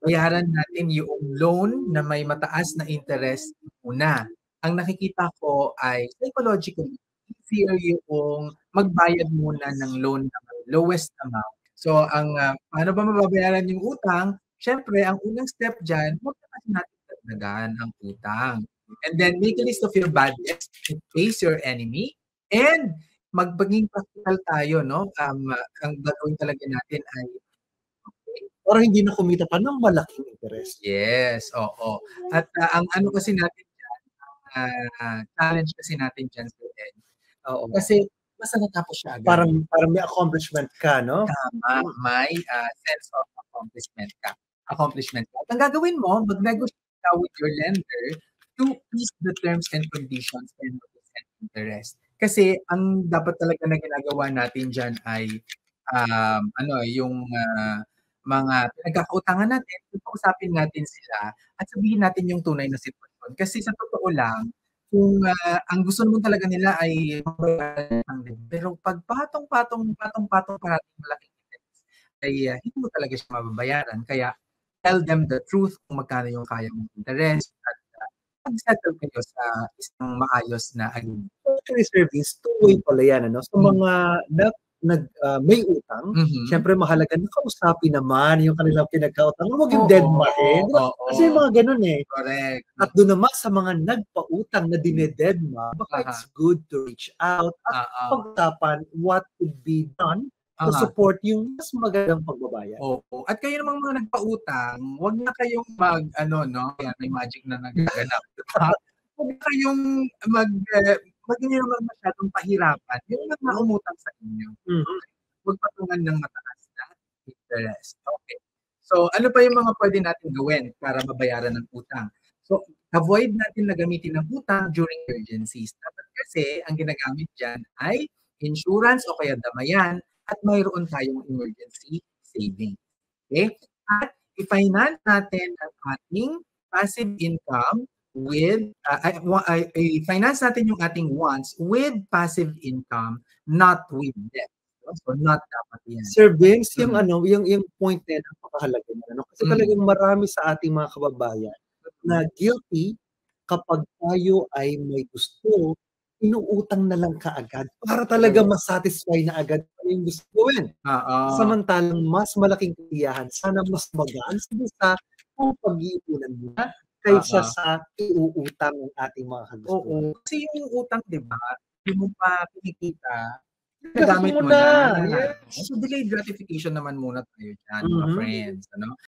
bayaran natin yung loan na may mataas na interest muna. Ang nakikita ko ay psychologically, easier yung magbayad muna ng loan na may lowest amount. So, paano ba mababayaran yung utang? Siyempre, ang unang step dyan, huwag na kasi natin dagdagan ang utang. And then, make a list of your bad debts in case your enemy. And, magpaging practical tayo, no? Ang gagawin talaga natin ay para hindi na kumita pa ng malaking interest. yes, oo. At ang ano kasi natin dyan, challenge kasi natin dyan sa Ed. Oo, kasi basta natapos siya agad. Parang may accomplishment ka, no? Tama, may sense of accomplishment ka. At ang gagawin mo, mag-negotiate ka with your lender to ease the terms and conditions and interest. Kasi ang dapat talaga na ginagawa natin dyan ay yung mga pinagkakautangan natin, usapin natin sila at sabihin natin yung tunay na sitwasyon. Kasi sa totoo lang, kung ang gusto naman talaga nila ay pero pag patong-patong parating malaking interest, ay hindi mo talaga siya mababayaran. Kaya tell them the truth kung magkano yung kaya mong interest at mag-settle kayo sa isang maayos na agreement. Actually, service, two-way pala yan. Ano? So, mga may utang, syempre mahalaga na kausapin naman yung kanilang pinagkautang. Huwag yung dead man. Kasi mga ganun eh. Correct. At doon naman sa mga nagpautang na dinededma, baka it's good to reach out at pag-usapan what could be done to support yung mas magandang pagbabayad. Oo. At kayo namang mga nagpautang, huwag na kayong may magic na nagaganap. Huwag na kayong huwag niyo naman masyadong pahirapan yung mga umutang sa inyo. Huwag patungan ng mataas na interest. Okay. So, ano pa yung mga pwede natin gawin para mabayaran ng utang? So, avoid natin na gamitin ng utang during emergencies. Dapat kasi, ang ginagamit dyan ay insurance o kaya damayan at mayroon tayong emergency savings. Okay? At i-finance natin ang ating passive income with finance natin yung ating wants with passive income, not with debt. So not dapat yan. Sir Vince, yung point na yan, napakahalaga na. Kasi talagang marami sa ating mga kababayan na guilty kapag tayo ay may gusto, inuutang na lang kaagad para talaga masatisfy na agad yung gusto gawin. Samantalang mas malaking katiyahan, sana mas magaan sa pag-iipunan nila kaysa sa iuutang ng ating mga kagusto. Oo. Kasi yung utang, di ba, yung mo pa kinikita, nagamit mo na. Yes. So, delayed gratification naman muna tayo dyan, mga friends. Ano?